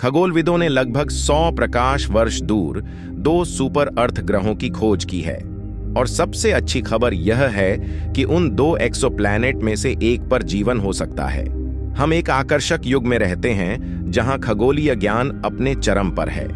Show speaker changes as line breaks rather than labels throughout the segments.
खगोलविदों ने लगभग 100 प्रकाश वर्ष दूर 2 सुपर अर्थ ग्रहों की खोज की है। और सबसे अच्छी खबर यह है कि उन 2 एक्सोप्लैनेट में से एक पर जीवन हो सकता है। हम एक आकर्षक युग में रहते हैं जहां खगोलीय ज्ञान अपने चरम पर है।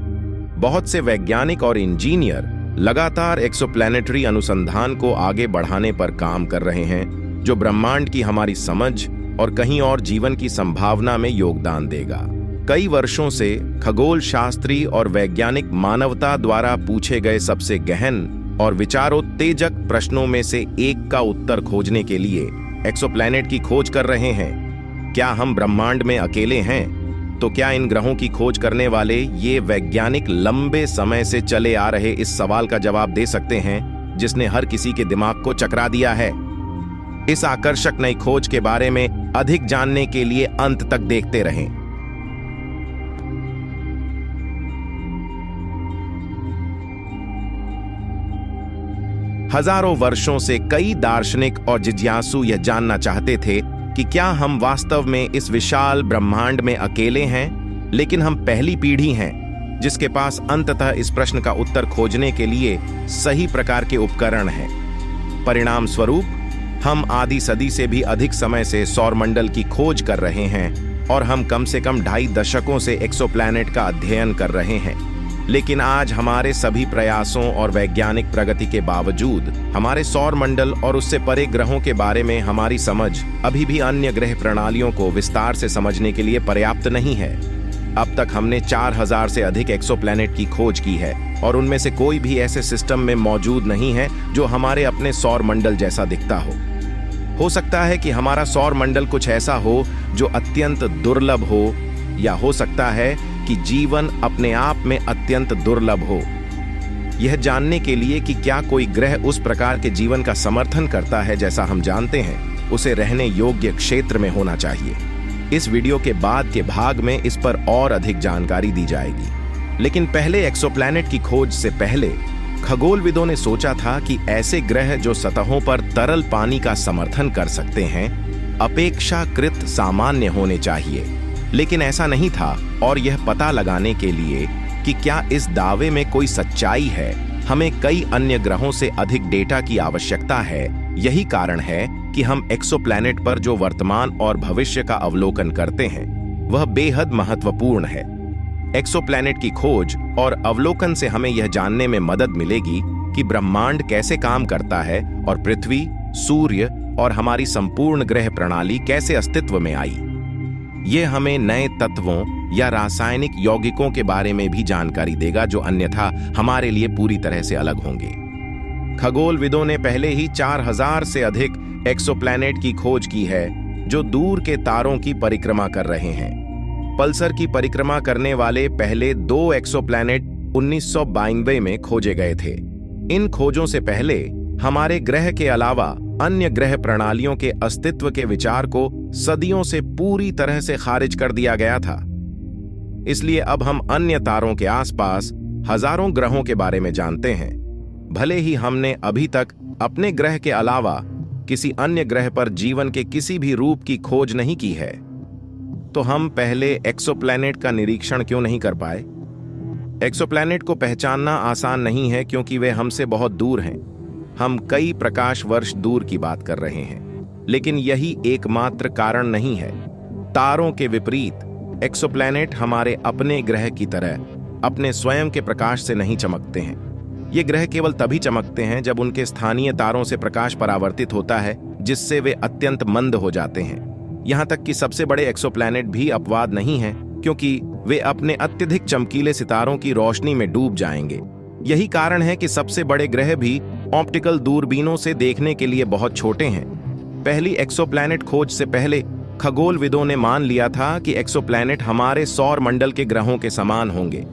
बहुत से वैज्ञानिक और इंजीनियर लगातार एक्सोप्लैनेटरी अनुसंधान को आगे बढ़ाने पर काम कर रहे हैं, जो ब्रह्मांड की हमारी समझ और कहीं और जीवन की संभावना में योगदान देगा। कई वर्षों से खगोल शास्त्री और वैज्ञानिक मानवता द्वारा पूछे गए सबसे गहन और विचारोत्तेजक प्रश्नों में से एक का उत्तर खोजने के लिए एक्सोप्लैनेट की खोज कर रहे हैं। क्या हम ब्रह्मांड में अकेले हैं? तो क्या इन ग्रहों की खोज करने वाले ये वैज्ञानिक लंबे समय से चले आ रहे इस सवाल का जवाब दे सकते हैं, जिसने हर किसी के दिमाग को चकरा दिया है? इस आकर्षक नई खोज के बारे में अधिक जानने के लिए अंत तक देखते रहें। हजारों वर्षों से कई दार्शनिक और जिज्ञासु यह जानना चाहते थे कि क्या हम वास्तव में इस विशाल ब्रह्मांड में अकेले हैं, लेकिन हम पहली पीढ़ी हैं जिसके पास अंततः इस प्रश्न का उत्तर खोजने के लिए सही प्रकार के उपकरण हैं। परिणाम स्वरूप हम आधी सदी से भी अधिक समय से सौरमंडल की खोज कर रहे हैं और हम कम से कम 2.5 दशकों से एक्सोप्लैनेट का अध्ययन कर रहे हैं। लेकिन आज हमारे सभी प्रयासों और वैज्ञानिक प्रगति के बावजूद हमारे सौरमंडल और उससे परे ग्रहों के बारे में हमारी समझ अभी भी अन्य ग्रह प्रणालियों को विस्तार से समझने के लिए पर्याप्त नहीं है। अब तक हमने 4000 से अधिक एक्सोप्लैनेट की खोज की है और उनमें से कोई भी ऐसे सिस्टम में मौजूद नहीं है जो हमारे अपने सौरमंडल जैसा दिखता हो सकता है कि हमारा सौरमंडल कुछ ऐसा हो जो अत्यंत दुर्लभ हो, या हो सकता है कि जीवन अपने आप में अत्यंत दुर्लभ हो। यह जानने के लिए कि क्या कोई ग्रह उस प्रकार के जीवन का समर्थन करता है जैसा हम जानते हैं, उसे रहने योग्य क्षेत्र में होना चाहिए। इस वीडियो के बाद के भाग में इस पर और अधिक जानकारी दी जाएगी। लेकिन पहले एक्सोप्लैनेट की खोज से पहले खगोलविदों ने सोचा था कि ऐसे ग्रह जो सतहों पर तरल पानी का समर्थन कर सकते हैं अपेक्षाकृत सामान्य होने चाहिए। लेकिन ऐसा नहीं था, और यह पता लगाने के लिए कि क्या इस दावे में कोई सच्चाई है, हमें कई अन्य ग्रहों से अधिक डेटा की आवश्यकता है। यही कारण है कि हम एक्सोप्लैनेट पर जो वर्तमान और भविष्य का अवलोकन करते हैं वह बेहद महत्वपूर्ण है। एक्सोप्लैनेट की खोज और अवलोकन से हमें यह जानने में मदद मिलेगी कि ब्रह्मांड कैसे काम करता है और पृथ्वी, सूर्य और हमारी संपूर्ण ग्रह प्रणाली कैसे अस्तित्व में आई। ये हमें नए तत्वों या रासायनिक यौगिकों के बारे में भी जानकारी देगा जो अन्यथा हमारे लिए पूरी तरह से अलग होंगे। खगोलविदों ने पहले ही 4000 से अधिक एक्सोप्लैनेट की खोज की है जो दूर के तारों की परिक्रमा कर रहे हैं। पल्सर की परिक्रमा करने वाले पहले 2 एक्सोप्लैनेट 1992 में खोजे गए थे। इन खोजों से पहले हमारे ग्रह के अलावा अन्य ग्रह प्रणालियों के अस्तित्व के विचार को सदियों से पूरी तरह से खारिज कर दिया गया था। इसलिए अब हम अन्य तारों के आसपास हजारों ग्रहों के बारे में जानते हैं। भले ही हमने अभी तक अपने ग्रह के अलावा किसी अन्य ग्रह पर जीवन के किसी भी रूप की खोज नहीं की है, तो हम पहले एक्सोप्लैनेट का निरीक्षण क्यों नहीं कर पाए? एक्सोप्लैनेट को पहचानना आसान नहीं है क्योंकि वे हमसे बहुत दूर हैं। हम कई प्रकाश वर्ष दूर की बात कर रहे हैं, लेकिन यही एकमात्र कारण नहीं है। तारों के विपरीत एक्सोप्लैनेट हमारे अपने ग्रह की तरह अपने स्वयं के प्रकाश से नहीं चमकते हैं। ये ग्रह केवल तभी चमकते हैं जब उनके स्थानीय तारों से प्रकाश परावर्तित होता है, जिससे वे अत्यंत मंद हो जाते हैं। यहाँ तक कि सबसे बड़े एक्सोप्लैनेट भी अपवाद नहीं हैं, क्योंकि वे अपने अत्यधिक चमकीले सितारों की रोशनी में डूब जाएंगे। यही कारण है कि सबसे बड़े ग्रह भी ऑप्टिकल दूरबीनों से देखने के लिए बहुत छोटे हैं। पहली एक्सोप्लैनेट खोज से पहले खगोलविदों ने मान लिया था कि एक्सोप्लैनेट हमारे सौर मंडल के ग्रहों के समान होंगे,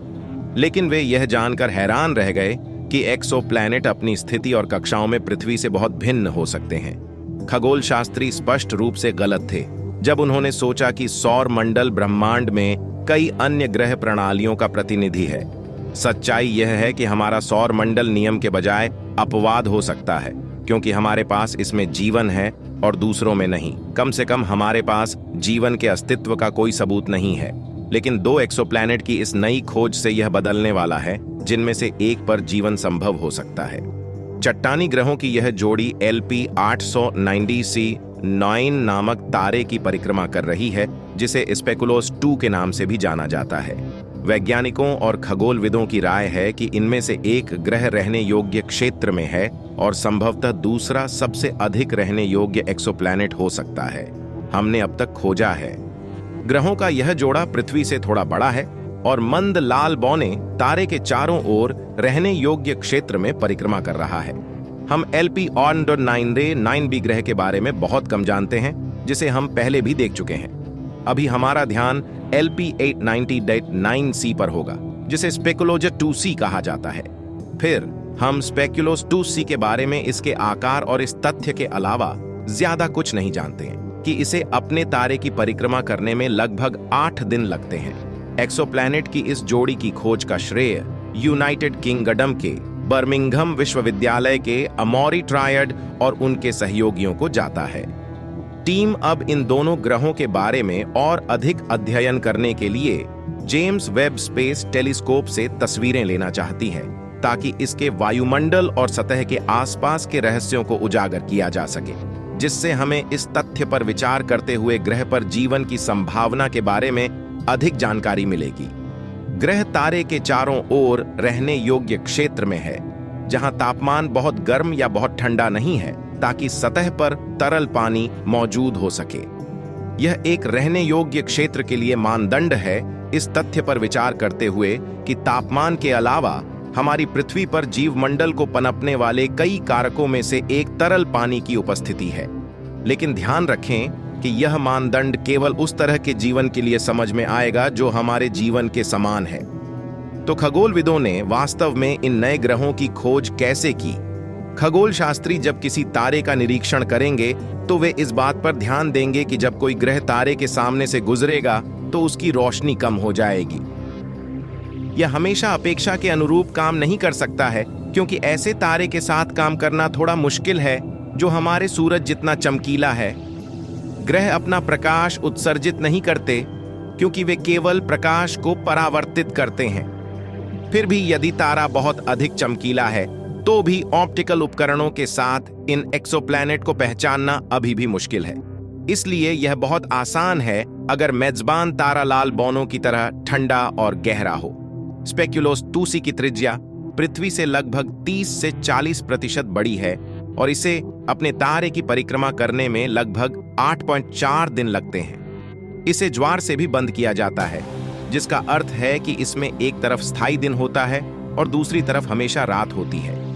लेकिन वे यह जानकर हैरान रह गए कि एक्सोप्लैनेट अपनी स्थिति और कक्षाओं में पृथ्वी से बहुत भिन्न हो सकते हैं। खगोल शास्त्री स्पष्ट रूप से गलत थे जब उन्होंने सोचा कि सौर मंडल ब्रह्मांड में कई अन्य ग्रह प्रणालियों का प्रतिनिधि है। सच्चाई यह है कि हमारा सौर मंडल नियम के बजाय अपवाद हो सकता है, क्योंकि हमारे पास इसमें जीवन है और दूसरों में नहीं। कम से कम हमारे पास जीवन के अस्तित्व का कोई सबूत नहीं है। लेकिन 2 एक्सोप्लैनेट की इस नई खोज से यह बदलने वाला है, जिनमें से एक पर जीवन संभव हो सकता है। चट्टानी ग्रहों की यह जोड़ी LP 890c9 नामक तारे की परिक्रमा कर रही है, जिसे स्पेकुलोस 2 के नाम से भी जाना जाता है। वैज्ञानिकों और खगोलविदों की राय है कि इनमें से एक ग्रह रहने योग्य क्षेत्र में है और संभवतः दूसरा सबसे अधिक रहने योग्य एक्सोप्लैनेट हो सकता है हमने अब तक खोजा है। ग्रहों का यह जोड़ा पृथ्वी से थोड़ा बड़ा है और मंद लाल बौने तारे के चारों ओर रहने योग्य क्षेत्र में परिक्रमा कर रहा है। हम LP 9B ग्रह के बारे में बहुत कम जानते हैं, जिसे हम पहले भी देख चुके हैं। अभी हमारा ध्यान LP 890-9c पर होगा, जिसे स्पेकुलोजर 2c कहा जाता है। फिर हम स्पेकुलोस 2c के बारे में इसके आकार और इस तथ्य के अलावा ज्यादा कुछ नहीं जानते हैं कि इसे अपने तारे की परिक्रमा करने में लगभग 8 दिन लगते हैं। एक्सोप्लैनेट की इस जोड़ी की खोज का श्रेय यूनाइटेड किंगडम के बर्मिंघम विश्वविद्यालय के अमोरी ट्रायड और उनके सहयोगियों को जाता है। टीम अब इन दोनों ग्रहों के बारे में और अधिक अध्ययन करने के लिए जेम्स वेब स्पेस टेलीस्कोप से तस्वीरें लेना चाहती है, ताकि इसके वायुमंडल और सतह के आसपास के रहस्यों को उजागर किया जा सके, जिससे हमें इस तथ्य पर विचार करते हुए ग्रह पर जीवन की संभावना के बारे में अधिक जानकारी मिलेगी। ग्रह तारे के चारों ओर रहने योग्य क्षेत्र में है, जहां तापमान बहुत गर्म या बहुत ठंडा नहीं है, ताकि सतह पर तरल पानी मौजूद हो सके। यह एक रहने योग्य क्षेत्र के लिए मानदंड है, इस तथ्य पर विचार करते हुए कि तापमान के अलावा हमारी पृथ्वी पर जीवमंडल को पनपने वाले कई कारकों में से एक तरल पानी की उपस्थिति है। लेकिन ध्यान रखें कि यह मानदंड केवल उस तरह के जीवन के लिए समझ में आएगा जो हमारे जीवन के समान है। तो खगोलविदों ने वास्तव में इन नए ग्रहों की खोज कैसे की? खगोल शास्त्री जब किसी तारे का निरीक्षण करेंगे तो वे इस बात पर ध्यान देंगे कि जब कोई ग्रह तारे के सामने से गुजरेगा तो उसकी रोशनी कम हो जाएगी। यह हमेशा अपेक्षा के अनुरूप काम नहीं कर सकता है, क्योंकि ऐसे तारे के साथ काम करना थोड़ा मुश्किल है जो हमारे सूरज जितना चमकीला है। ग्रह अपना प्रकाश उत्सर्जित नहीं करते, क्योंकि वे केवल प्रकाश को परावर्तित करते हैं। फिर भी यदि तारा बहुत अधिक चमकीला है तो भी ऑप्टिकल उपकरणों के साथ इन एक्सोप्लैनेट को पहचानना अभी भी मुश्किल है। इसलिए यह बहुत आसान है अगर मेजबान तारा लाल बौनों की तरह ठंडा और गहरा हो। स्पेकुलोस 2c की त्रिज्या पृथ्वी से लगभग 30 से 40% बड़ी है और इसे अपने तारे की परिक्रमा करने में लगभग 8.4 दिन लगते हैं। इसे ज्वार से भी बंद किया जाता है, जिसका अर्थ है कि इसमें एक तरफ स्थायी दिन होता है और दूसरी तरफ हमेशा रात होती है।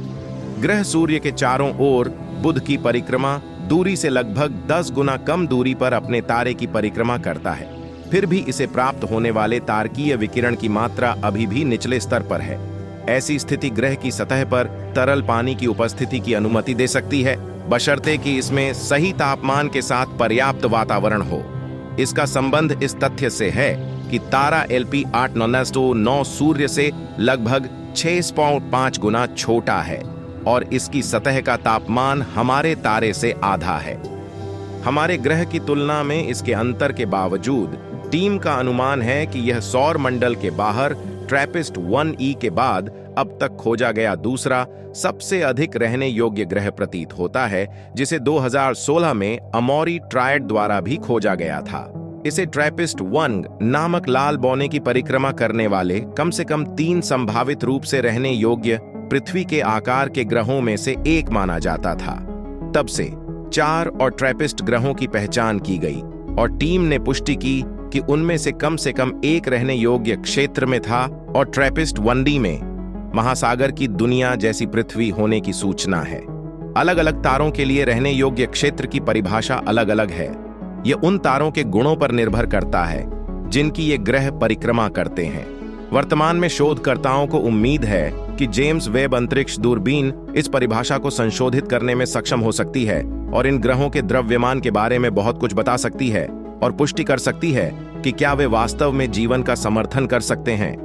ग्रह सूर्य के चारों ओर बुध की परिक्रमा दूरी से लगभग 10 गुना कम दूरी पर अपने तारे की परिक्रमा करता है। फिर भी इसे प्राप्त होने वाले तारकीय विकिरण की मात्रा अभी भी निचले स्तर पर है। ऐसी स्थिति ग्रह की सतह पर तरल पानी की उपस्थिति की अनुमति दे सकती है, बशर्ते कि इसमें सही तापमान के साथ पर्याप्त वातावरण हो। इसका संबंध इस तथ्य से है कि तारा LP 890 सूर्य से लगभग 6.5 गुना छोटा है और इसकी सतह का तापमान हमारे तारे से आधा है। हमारे ग्रह की तुलना में इसके अंतर के बावजूद टीम का अनुमान है कि यह सौर मंडल के बाहर ट्रैपिस्ट 1e के बाद अब तक खोजा गया दूसरा सबसे अधिक रहने योग्य ग्रह प्रतीत होता है, जिसे 2016 में अमोरी ट्रायड द्वारा भी खोजा गया था। इसे ट्रैपिस्ट 1 नामक लाल बौने की परिक्रमा करने वाले कम से कम 3 संभावित रूप से रहने योग्य पृथ्वी के आकार के ग्रहों में से एक माना जाता था। तब से 4 और ट्रैपिस्ट ग्रहों की पहचान की गई और टीम ने पुष्टि की कि उनमें से कम एक रहने योग्य क्षेत्र में था और ट्रैपिस्ट 1d में महासागर की दुनिया जैसी पृथ्वी होने की सूचना है। अलग अलग तारों के लिए रहने योग्य क्षेत्र की परिभाषा अलग अलग है। यह उन तारों के गुणों पर निर्भर करता है जिनकी ये ग्रह परिक्रमा करते हैं। वर्तमान में शोधकर्ताओं को उम्मीद है कि जेम्स वेब अंतरिक्ष दूरबीन इस परिभाषा को संशोधित करने में सक्षम हो सकती है और इन ग्रहों के द्रव्यमान के बारे में बहुत कुछ बता सकती है और पुष्टि कर सकती है कि क्या वे वास्तव में जीवन का समर्थन कर सकते हैं।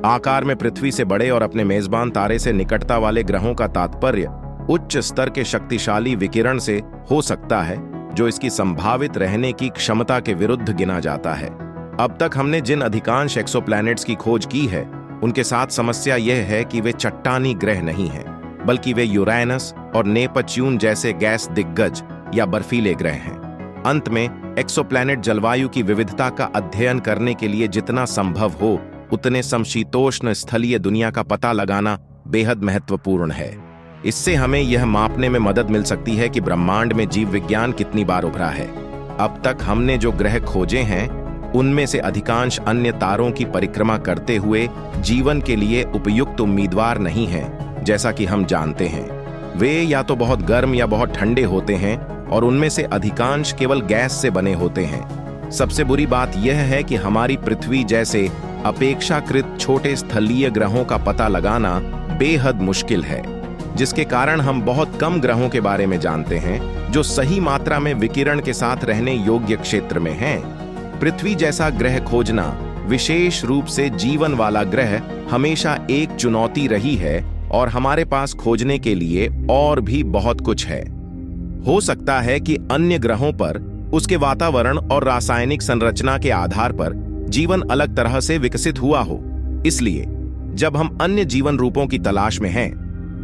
आकार में पृथ्वी से बड़े और अपने मेजबान तारे से निकटता वाले ग्रहों का तात्पर्य उच्च स्तर के शक्तिशाली विकिरण से हो सकता है, जो इसकी संभावित रहने की क्षमता के विरुद्ध गिना जाता है। अब तक हमने जिन अधिकांश एक्सोप्लैनेट्स की खोज की है, उनके साथ समस्या यह है कि वे चट्टानी ग्रह नहीं हैं, बल्कि वे यूरेनस और नेपच्यून जैसे गैस दिग्गज या बर्फीले ग्रह हैं। अंत में एक्सोप्लैनेट जलवायु की विविधता का अध्ययन करने के लिए जितना संभव हो उतने समशीतोष्ण स्थलीय दुनिया का पता लगाना बेहद महत्वपूर्ण है। इससे हमें यह मापने में मदद मिल सकती है कि ब्रह्मांड में जीव विज्ञान कितनी बार उभरा है। अब तक हमने जो ग्रह खोजे हैं, उनमें से अधिकांश अन्य तारों की परिक्रमा करते हुए जीवन के लिए उपयुक्त उम्मीदवार नहीं हैं, जैसा कि हम जानते हैं। वे या तो बहुत गर्म या बहुत ठंडे होते हैं और उनमें से अधिकांश केवल गैस से बने होते हैं। सबसे बुरी बात यह है कि हमारी पृथ्वी जैसे अपेक्षाकृत छोटे स्थलीय ग्रहों का पता लगाना बेहद मुश्किल है, जिसके कारण हम बहुत कम ग्रहों के बारे में जानते हैं जो सही मात्रा में विकिरण के साथ रहने योग्य क्षेत्र में हैं। पृथ्वी जैसा ग्रह खोजना, विशेष रूप से जीवन वाला ग्रह, हमेशा एक चुनौती रही है और हमारे पास खोजने के लिए और भी बहुत कुछ है। हो सकता है कि अन्य ग्रहों पर उसके वातावरण और रासायनिक संरचना के आधार पर जीवन अलग तरह से विकसित हुआ हो। इसलिए जब हम अन्य जीवन रूपों की तलाश में हैं,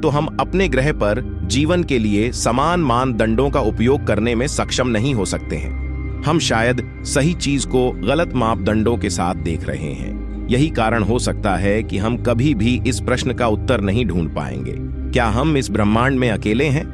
तो हम अपने ग्रह पर जीवन के लिए समान मानदंडों का उपयोग करने में सक्षम नहीं हो सकते हैं। हम शायद सही चीज को गलत मापदंडों के साथ देख रहे हैं। यही कारण हो सकता है कि हम कभी भी इस प्रश्न का उत्तर नहीं ढूंढ पाएंगे, क्या हम इस ब्रह्मांड में अकेले हैं?